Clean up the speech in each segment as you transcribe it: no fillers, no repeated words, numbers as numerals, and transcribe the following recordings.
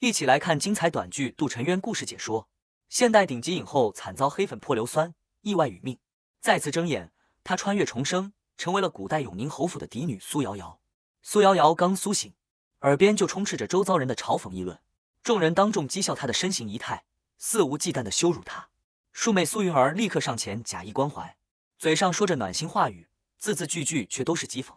一起来看精彩短剧《杜沉渊》故事解说。现代顶级影后惨遭黑粉泼硫酸，意外殒命，再次睁眼，她穿越重生，成为了古代永宁侯府的嫡女苏瑶瑶。苏瑶瑶刚苏醒，耳边就充斥着周遭人的嘲讽议论，众人当众讥笑她的身形仪态，肆无忌惮地羞辱她。庶妹苏云儿立刻上前假意关怀，嘴上说着暖心话语，字字句句却都是讥讽。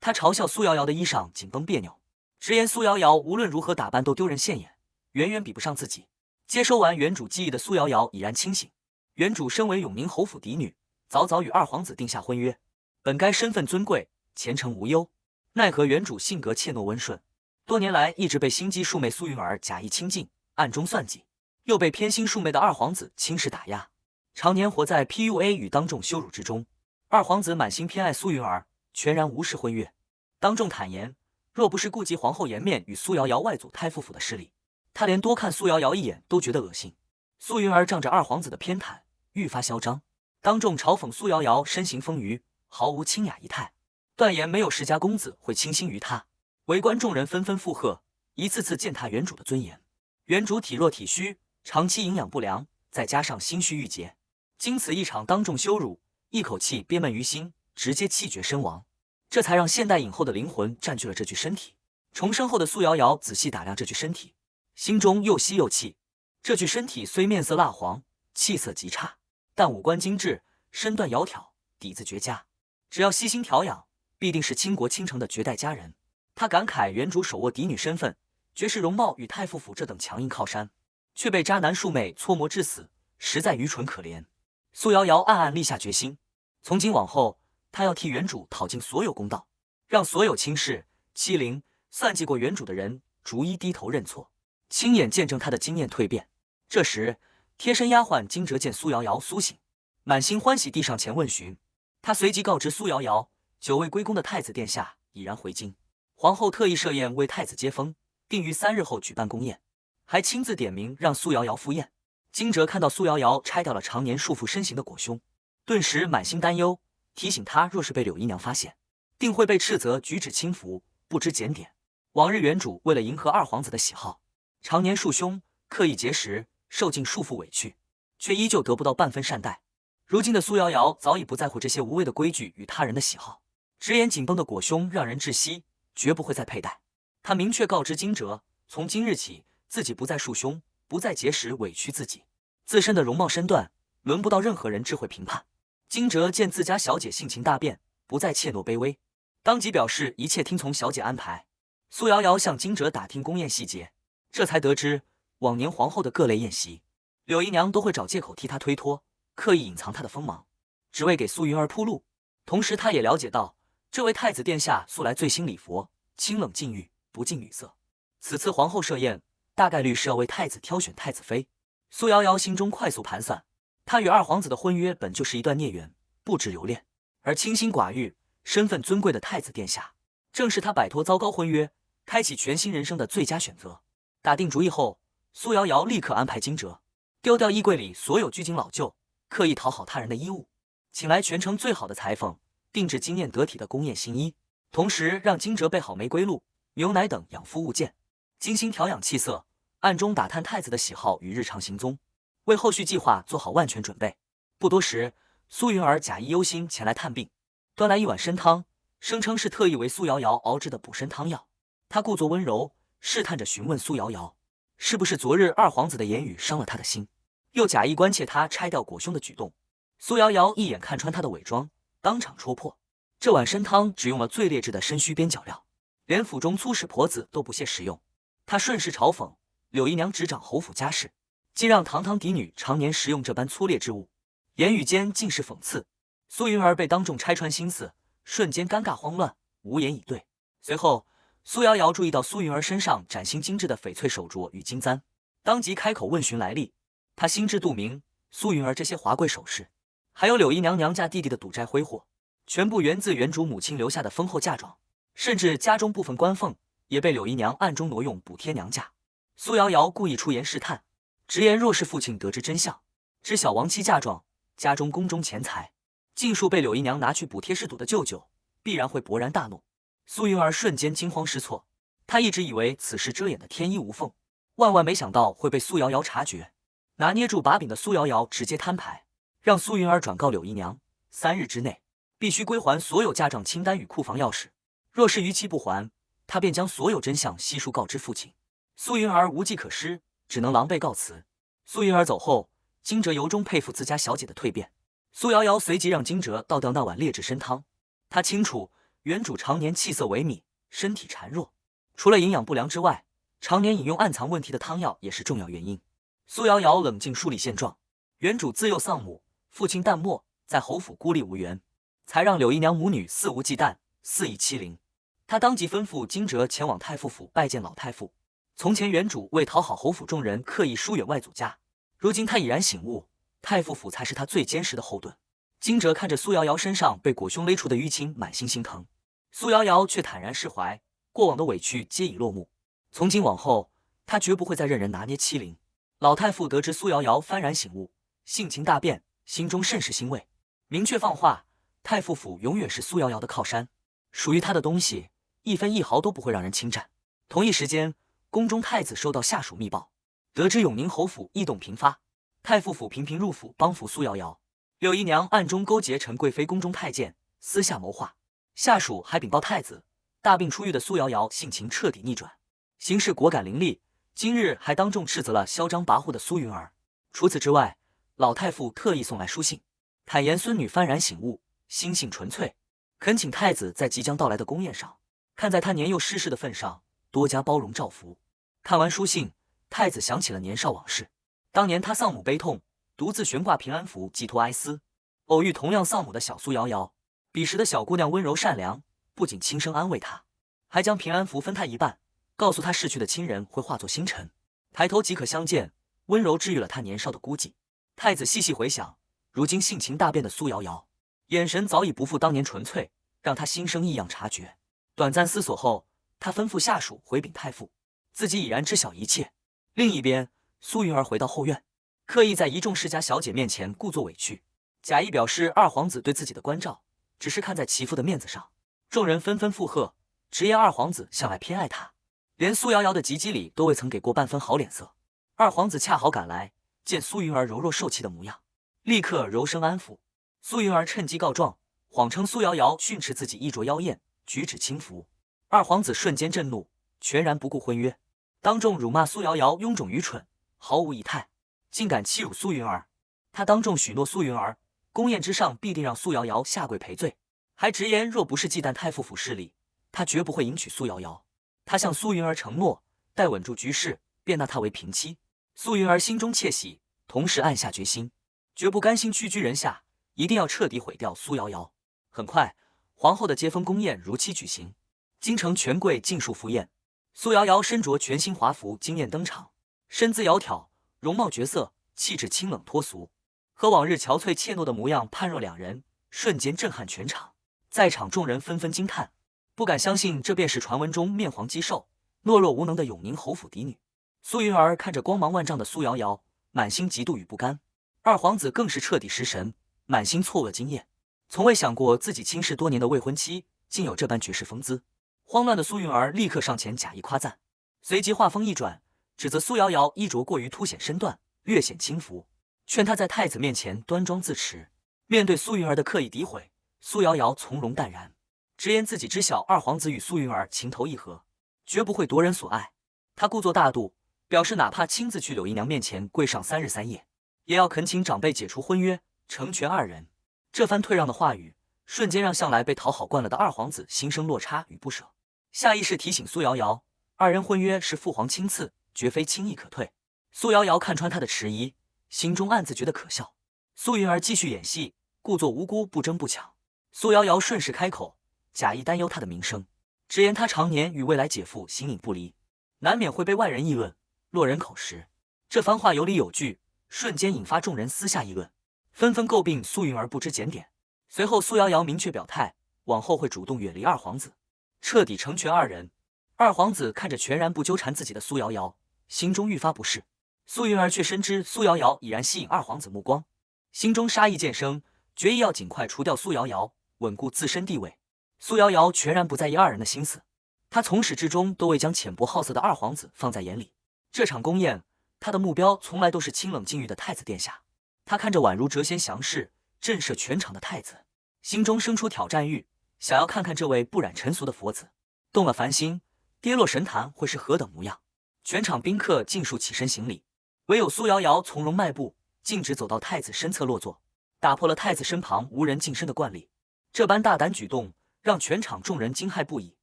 她嘲笑苏瑶瑶的衣裳紧绷别扭，直言苏瑶瑶无论如何打扮都丢人现眼，远远比不上自己。接收完原主记忆的苏瑶瑶已然清醒，原主身为永宁侯府嫡女，早早与二皇子定下婚约，本该身份尊贵，前程无忧，奈何原主性格怯懦温顺，多年来一直被心机庶妹苏云儿假意亲近，暗中算计，又被偏心庶妹的二皇子轻视打压，常年活在 PUA 与当众羞辱之中。二皇子满心偏爱苏云儿，全然无视婚约，当众坦言，若不是顾及皇后颜面与苏瑶瑶外祖太傅府的势力，他连多看苏瑶瑶一眼都觉得恶心。苏云儿仗着二皇子的偏袒，愈发嚣张，当众嘲讽苏瑶瑶身形丰腴，毫无清雅仪态，断言没有世家公子会倾心于她。围观众人纷纷附和，一次次践踏原主的尊严。原主体弱体虚，长期营养不良，再加上心虚郁结，经此一场当众羞辱，一口气憋闷于心，直接气绝身亡。这才让现代影后的灵魂占据了这具身体。重生后的苏瑶瑶仔细打量这具身体，心中又喜又气。这具身体虽面色蜡黄，气色极差，但五官精致，身段窈窕，底子绝佳。只要悉心调养，必定是倾国倾城的绝代佳人。他感慨原主手握嫡女身份，绝世容貌与太傅府这等强硬靠山，却被渣男庶妹搓磨致死，实在愚蠢可怜。苏瑶瑶暗暗立下决心，从今往后，她要替原主讨尽所有公道，让所有轻视、欺凌、算计过原主的人逐一低头认错，亲眼见证她的惊艳蜕变。这时，贴身丫鬟惊蛰见苏瑶瑶苏醒，满心欢喜地上前问询。她随即告知苏瑶瑶，久未归宫的太子殿下已然回京，皇后特意设宴为太子接风，定于3日后举办宫宴，还亲自点名让苏瑶瑶赴宴。惊蛰看到苏瑶瑶拆掉了常年束缚身形的裹胸，顿时满心担忧，提醒她若是被柳姨娘发现，定会被斥责举止轻浮，不知检点。往日原主为了迎合二皇子的喜好，常年束胸，刻意节食，受尽束缚委屈，却依旧得不到半分善待。如今的苏瑶瑶早已不在乎这些无谓的规矩与他人的喜好，直言紧绷的裹胸让人窒息，绝不会再佩戴。她明确告知惊蛰，从今日起，自己不再束胸，不再节食委屈自己，自身的容貌身段轮不到任何人智慧评判。惊蛰见自家小姐性情大变，不再怯懦卑微，当即表示一切听从小姐安排。苏瑶瑶向惊蛰打听宫宴细节，这才得知往年皇后的各类宴席，柳姨娘都会找借口替她推脱，刻意隐藏她的锋芒，只为给苏云儿铺路。同时她也了解到，这位太子殿下素来醉心礼佛，清冷禁欲，不近女色，此次皇后设宴大概率是要为太子挑选太子妃。苏瑶瑶心中快速盘算，她与二皇子的婚约本就是一段孽缘，不止留恋，而清心寡欲、身份尊贵的太子殿下，正是她摆脱糟糕婚约，开启全新人生的最佳选择。打定主意后，苏瑶瑶立刻安排惊蛰丢掉衣柜里所有拘谨老旧、刻意讨好他人的衣物，请来全城最好的裁缝，定制惊艳得体的宫宴新衣，同时让惊蛰备好玫瑰露、牛奶等养肤物件，精心调养气色，暗中打探太子的喜好与日常行踪，为后续计划做好万全准备。不多时，苏云儿假意忧心前来探病，端来一碗参汤，声称是特意为苏瑶瑶熬制的补身汤药。她故作温柔，试探着询问苏瑶瑶，是不是昨日二皇子的言语伤了她的心，又假意关切她拆掉裹胸的举动。苏瑶瑶一眼看穿她的伪装，当场戳破，这碗参汤只用了最劣质的参须边角料，连府中粗使婆子都不屑食用。她顺势嘲讽，柳姨娘执掌侯府家事，竟让堂堂嫡女常年食用这般粗劣之物，言语间尽是讽刺。苏云儿被当众拆穿心思，瞬间尴尬慌乱，无言以对。随后苏瑶瑶注意到苏云儿身上崭新精致的翡翠手镯与金簪，当即开口问询来历。她心知肚明，苏云儿这些华贵首饰，还有柳姨娘娘家弟弟的赌债挥霍，全部源自原主母亲留下的丰厚嫁妆，甚至家中部分官俸也被柳姨娘暗中挪用补贴娘家。苏瑶瑶故意出言试探，直言若是父亲得知真相，知晓亡妻嫁妆，家中宫中钱财尽数被柳姨娘拿去补贴嗜赌的舅舅，必然会勃然大怒。苏云儿瞬间惊慌失措，她一直以为此事遮掩的天衣无缝，万万没想到会被苏瑶瑶察觉。拿捏住把柄的苏瑶瑶直接摊牌，让苏云儿转告柳姨娘，3日之内必须归还所有家账清单与库房钥匙，若是逾期不还，他便将所有真相悉数告知父亲。苏云儿无计可施，只能狼狈告辞。苏云儿走后，惊蛰由衷佩服自家小姐的蜕变。苏瑶瑶随即让惊蛰倒掉那碗劣质参汤。她清楚，原主常年气色萎靡，身体孱弱，除了营养不良之外，常年饮用暗藏问题的汤药也是重要原因。苏瑶瑶冷静梳理现状，原主自幼丧母，父亲淡漠，在侯府孤立无援，才让柳姨娘母女肆无忌惮，肆意欺凌。她当即吩咐惊蛰前往太傅府拜见老太傅。从前原主为讨好侯府众人，刻意疏远外祖家，如今她已然醒悟，太傅府才是她最坚实的后盾。惊蛰看着苏瑶瑶身上被裹胸勒出的淤青，满心心疼。苏瑶瑶却坦然释怀，过往的委屈皆已落幕。从今往后，她绝不会再任人拿捏欺凌。老太傅得知苏瑶瑶幡然醒悟，性情大变，心中甚是欣慰，明确放话：太傅府永远是苏瑶瑶的靠山，属于她的东西，一分一毫都不会让人侵占。同一时间，宫中太子收到下属密报，得知永宁侯府异动频发，太傅府频频入府帮扶苏瑶瑶。柳姨娘暗中勾结陈贵妃宫中太监，私下谋划。下属还禀报太子，大病初愈的苏瑶瑶性情彻底逆转，行事果敢伶俐。今日还当众斥责了嚣张跋扈的苏云儿。除此之外，老太傅特意送来书信，坦言孙女幡然醒悟，心性纯粹，恳请太子在即将到来的宫宴上，看在她年幼失势的份上，多加包容照拂。看完书信，太子想起了年少往事，当年他丧母悲痛，独自悬挂平安符寄托哀思，偶遇同样丧母的小苏瑶瑶。彼时的小姑娘温柔善良，不仅轻声安慰她，还将平安符分她一半，告诉她逝去的亲人会化作星辰，抬头即可相见，温柔治愈了她年少的孤寂。太子细细回想，如今性情大变的苏瑶瑶，眼神早已不复当年纯粹，让他心生异样察觉。短暂思索后，他吩咐下属回禀太傅，自己已然知晓一切。另一边，苏云儿回到后院，刻意在一众世家小姐面前故作委屈，假意表示二皇子对自己的关照只是看在其父的面子上。众人纷纷附和，直言二皇子向来偏爱她，连苏瑶瑶的及笄里都未曾给过半分好脸色。二皇子恰好赶来，见苏云儿柔弱受气的模样，立刻柔声安抚。苏云儿趁机告状，谎称苏瑶瑶训斥自己衣着妖艳，举止轻浮。二皇子瞬间震怒，全然不顾婚约，当众辱骂苏瑶瑶臃肿愚蠢，毫无仪态，竟敢欺辱苏云儿。他当众许诺苏云儿，宫宴之上必定让苏瑶瑶下跪赔罪，还直言若不是忌惮太傅府势力，他绝不会迎娶苏瑶瑶。他向苏云儿承诺，待稳住局势，便纳她为平妻。苏云儿心中窃喜，同时暗下决心，绝不甘心屈居人下，一定要彻底毁掉苏瑶瑶。很快，皇后的接风宫宴如期举行，京城权贵尽数赴宴。苏瑶瑶身着全新华服惊艳登场，身姿窈窕，容貌绝色，气质清冷脱俗，和往日憔悴怯懦的模样判若两人，瞬间震撼全场。在场众人纷纷惊叹，不敢相信这便是传闻中面黄肌瘦、懦弱无能的永宁侯府嫡女。苏云儿看着光芒万丈的苏瑶瑶，满心嫉妒与不甘。二皇子更是彻底失神，满心错愕惊艳，从未想过自己轻视多年的未婚妻竟有这般绝世风姿。慌乱的苏云儿立刻上前假意夸赞，随即话锋一转，指责苏瑶瑶衣着过于凸显身段，略显轻浮，劝她在太子面前端庄自持。面对苏云儿的刻意诋毁，苏瑶瑶从容淡然，直言自己知晓二皇子与苏云儿情投意合，绝不会夺人所爱。她故作大度，表示哪怕亲自去柳姨娘面前跪上3日3夜，也要恳请长辈解除婚约，成全二人。这番退让的话语，瞬间让向来被讨好惯了的二皇子心生落差与不舍，下意识提醒苏瑶瑶，二人婚约是父皇亲赐，绝非轻易可退。苏瑶瑶看穿他的迟疑，心中暗自觉得可笑。苏云儿继续演戏，故作无辜，不争不抢。苏瑶瑶顺势开口，假意担忧他的名声，直言他常年与未来姐夫形影不离，难免会被外人议论，落人口实。这番话有理有据，瞬间引发众人私下议论，纷纷诟病苏云儿不知检点。随后苏瑶瑶明确表态，往后会主动远离二皇子，彻底成全二人。二皇子看着全然不纠缠自己的苏瑶瑶，心中愈发不适。苏云儿却深知苏瑶瑶已然吸引二皇子目光，心中杀意渐生，决意要尽快除掉苏瑶瑶，稳固自身地位。苏瑶瑶全然不在意二人的心思，她从始至终都未将浅薄好色的二皇子放在眼里。这场宫宴，他的目标从来都是清冷禁欲的太子殿下。他看着宛如谪仙降世、震慑全场的太子，心中生出挑战欲，想要看看这位不染尘俗的佛子，动了凡心，跌落神坛会是何等模样。全场宾客尽数起身行礼，唯有苏瑶瑶从容迈步，径直走到太子身侧落座，打破了太子身旁无人近身的惯例。这般大胆举动，让全场众人惊骇不已，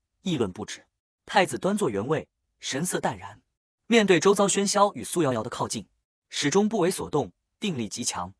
议论不止。太子端坐原位，神色淡然，面对周遭喧嚣与苏瑶瑶的靠近，始终不为所动，定力极强。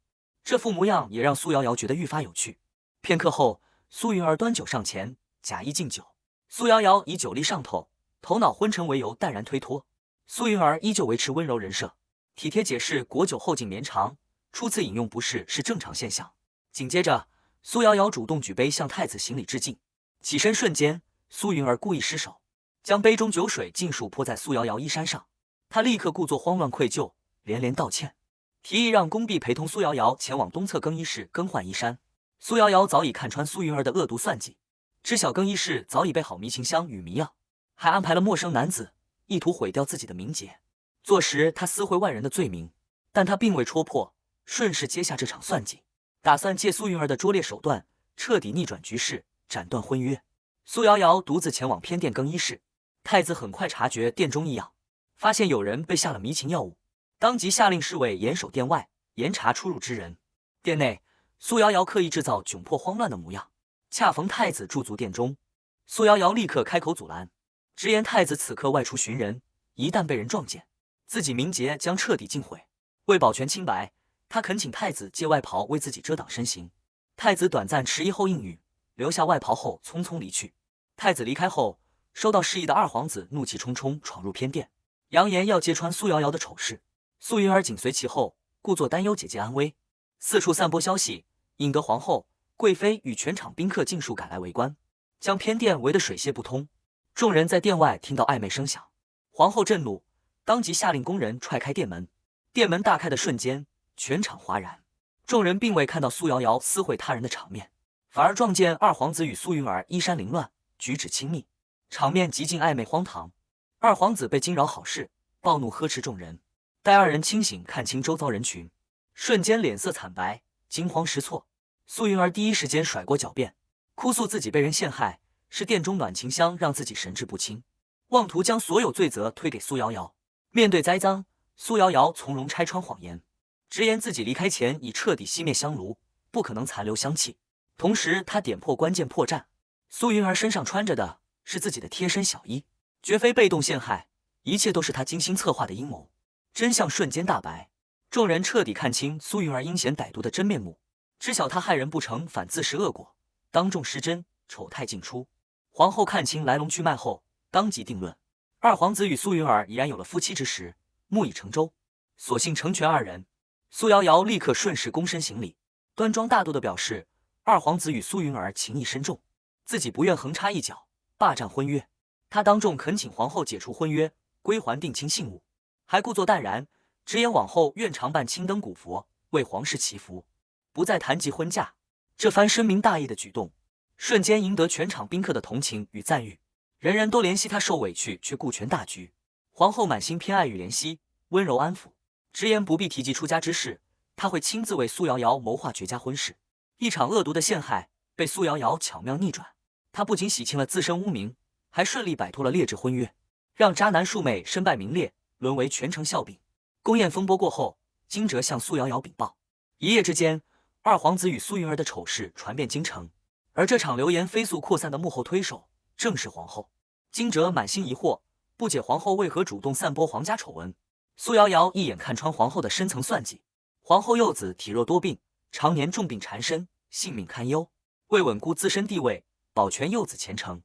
这副模样也让苏瑶瑶觉得愈发有趣。片刻后，苏云儿端酒上前，假意敬酒。苏瑶瑶以酒力上头，头脑昏沉为由淡然推脱。苏云儿依旧维持温柔人设，体贴解释果酒后劲绵长，初次饮用不适是正常现象。紧接着，苏瑶瑶主动举杯向太子行礼致敬，起身瞬间，苏云儿故意失手，将杯中酒水尽数泼在苏瑶瑶衣衫上。她立刻故作慌乱愧疚，连连道歉，提议让宫婢陪同苏瑶瑶前往东侧更衣室更换衣衫。苏瑶瑶早已看穿苏云儿的恶毒算计，知晓更衣室早已备好迷情香与迷药，还安排了陌生男子，意图毁掉自己的名节。坐实他私会外人的罪名，但他并未戳破，顺势接下这场算计，打算借苏云儿的拙劣手段彻底逆转局势，斩断婚约。苏瑶瑶独自前往偏殿更衣室，太子很快察觉殿中异样，发现有人被下了迷情药物，当即下令侍卫严守殿外，严查出入之人。殿内，苏瑶瑶刻意制造窘迫慌乱的模样，恰逢太子驻足殿中，苏瑶瑶立刻开口阻拦，直言太子此刻外出寻人，一旦被人撞见，自己名节将彻底尽毁。为保全清白，他恳请太子借外袍为自己遮挡身形。太子短暂迟疑后应允，留下外袍后匆匆离去。太子离开后，收到示意的二皇子怒气冲冲闯入偏殿，扬言要揭穿苏瑶瑶的丑事。苏云儿紧随其后，故作担忧姐姐安危，四处散播消息，引得皇后、贵妃与全场宾客尽数赶来围观，将偏殿围得水泄不通。众人在殿外听到暧昧声响，皇后震怒，当即下令工人踹开殿门。殿门大开的瞬间，全场哗然。众人并未看到苏瑶瑶私会他人的场面，反而撞见二皇子与苏云儿衣衫凌乱，举止亲密，场面极尽暧昧荒唐。二皇子被惊扰好事，暴怒呵斥众人。待二人清醒看清周遭人群，瞬间脸色惨白，惊慌失措。苏云儿第一时间甩锅狡辩，哭诉自己被人陷害，是殿中暖情香让自己神志不清，妄图将所有罪责推给苏瑶瑶。面对栽赃，苏瑶瑶从容拆穿谎言，直言自己离开前已彻底熄灭香炉，不可能残留香气。同时，他点破关键破绽：苏云儿身上穿着的是自己的贴身小衣，绝非被动陷害，一切都是他精心策划的阴谋。真相瞬间大白，众人彻底看清苏云儿阴险歹毒的真面目，知晓他害人不成，反自食恶果，当众失真，丑态尽出。皇后看清来龙去脉后，当即定论：二皇子与苏云儿已然有了夫妻之实，木已成舟，索性成全二人。苏瑶瑶立刻顺势躬身行礼，端庄大度地表示二皇子与苏云儿情谊深重，自己不愿横插一脚，霸占婚约。她当众恳请皇后解除婚约，归还定亲信物，还故作淡然，直言往后愿常伴青灯古佛，为皇室祈福，不再谈及婚嫁。这番深明大义的举动，瞬间赢得全场宾客的同情与赞誉，人人都怜惜她受委屈却顾全大局。皇后满心偏爱与怜惜，温柔安抚，直言不必提及出家之事，她会亲自为苏瑶瑶谋划绝佳婚事。一场恶毒的陷害被苏瑶瑶巧妙逆转，她不仅洗清了自身污名，还顺利摆脱了劣质婚约，让渣男庶妹身败名裂，沦为全城笑柄。宫宴风波过后，惊蛰向苏瑶瑶禀报，一夜之间，二皇子与苏云儿的丑事传遍京城，而这场流言飞速扩散的幕后推手正是皇后。惊蛰满心疑惑，不解皇后为何主动散播皇家丑闻。苏瑶瑶一眼看穿皇后的深层算计。皇后幼子体弱多病，常年重病缠身，性命堪忧。为稳固自身地位，保全幼子前程，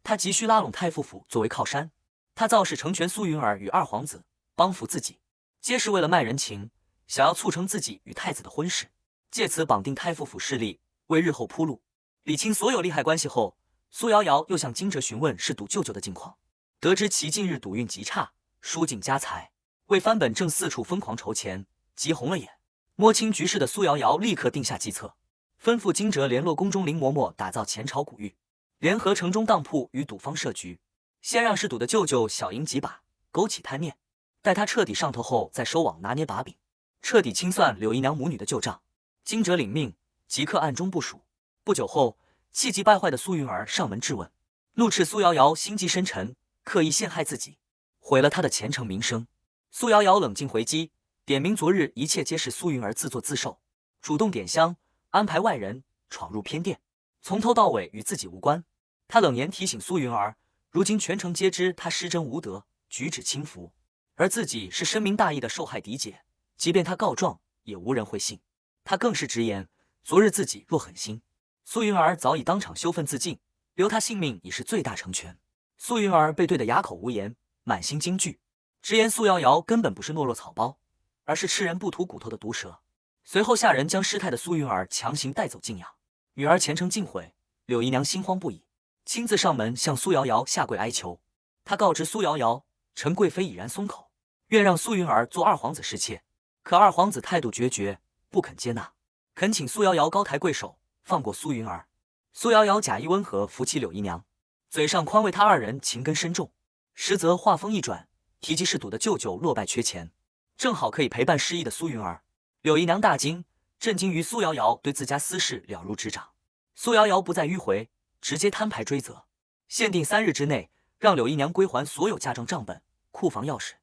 她急需拉拢太傅府作为靠山。她造势成全苏云儿与二皇子，帮扶自己，皆是为了卖人情，想要促成自己与太子的婚事，借此绑定太傅府势力，为日后铺路。理清所有利害关系后，苏瑶瑶又向惊蛰询问是赌舅舅的近况，得知其近日赌运极差，输尽家财，为翻本正四处疯狂筹钱，急红了眼。摸清局势的苏瑶瑶立刻定下计策，吩咐惊蛰联络宫中林嬷嬷打造前朝古玉，联合城中当铺与赌坊设局，先让嗜赌的舅舅小赢几把，勾起贪念，待他彻底上头后，再收网拿捏把柄，彻底清算柳姨娘母女的旧账。惊蛰领命，即刻暗中部署。不久后，气急败坏的苏云儿上门质问，怒斥苏瑶瑶心机深沉，刻意陷害自己，毁了他的前程名声。苏瑶瑶冷静回击，点明昨日一切皆是苏云儿自作自受，主动点香，安排外人闯入偏殿，从头到尾与自己无关。他冷言提醒苏云儿，如今全城皆知他失贞无德，举止轻浮，而自己是深明大义的受害嫡姐，即便他告状，也无人会信。他更是直言，昨日自己若狠心，苏云儿早已当场羞愤自尽，留他性命已是最大成全。苏云儿被对得哑口无言，满心惊惧，直言苏瑶瑶根本不是懦弱草包，而是吃人不吐骨头的毒蛇。随后下人将失态的苏云儿强行带走静养，女儿前程尽毁，柳姨娘心慌不已，亲自上门向苏瑶瑶下跪哀求。她告知苏瑶瑶，陈贵妃已然松口，愿让苏云儿做二皇子侍妾，可二皇子态度决绝，不肯接纳，恳请苏瑶瑶高抬贵手，放过苏云儿。苏瑶瑶假意温和扶起柳姨娘，嘴上宽慰她二人情根深重，实则话锋一转，提及是赌的舅舅落败缺钱，正好可以陪伴失意的苏云儿。柳姨娘大惊，震惊于苏瑶瑶对自家私事了如指掌。苏瑶瑶不再迂回，直接摊牌追责，限定3日之内让柳姨娘归还所有嫁妆账本、库房钥匙，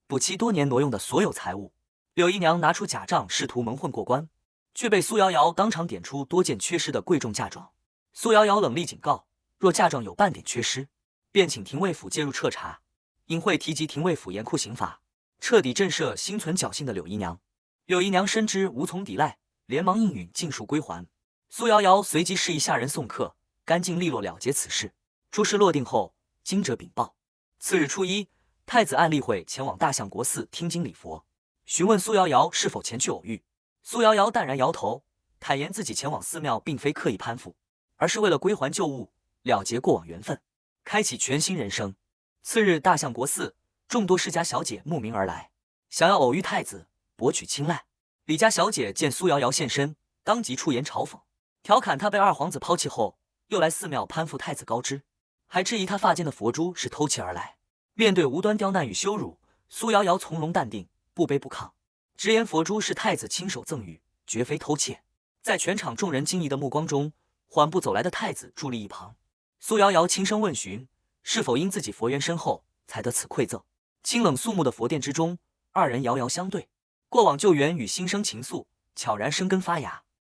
补齐多年挪用的所有财物。柳姨娘拿出假账试图蒙混过关，却被苏瑶瑶当场点出多件缺失的贵重嫁妆。苏瑶瑶冷厉警告，若嫁妆有半点缺失，便请廷尉府介入彻查。因会提及廷尉府严酷刑罚，彻底震慑心存侥幸的柳姨娘。柳姨娘深知无从抵赖，连忙应允尽数归还。苏瑶瑶随即示意下人送客，干净利落了结此事。诸事落定后，惊蛰禀报。次日初一，太子按例会前往大相国寺听经礼佛，询问苏瑶瑶是否前去偶遇。苏瑶瑶淡然摇头，坦言自己前往寺庙并非刻意攀附，而是为了归还旧物，了结过往缘分，开启全新人生。次日，大相国寺众多世家小姐慕名而来，想要偶遇太子，博取青睐。李家小姐见苏瑶瑶现身，当即出言嘲讽，调侃她被二皇子抛弃后，又来寺庙攀附太子高枝，还质疑她发间的佛珠是偷窃而来。面对无端刁难与羞辱，苏瑶瑶从容淡定，不卑不亢，直言佛珠是太子亲手赠予，绝非偷窃。在全场众人惊疑的目光中，缓步走来的太子伫立一旁。苏瑶瑶轻声问询，是否因自己佛缘深厚，才得此馈赠。清冷肃穆的佛殿之中，二人遥遥相对，过往旧缘与心生情愫悄然生根发芽。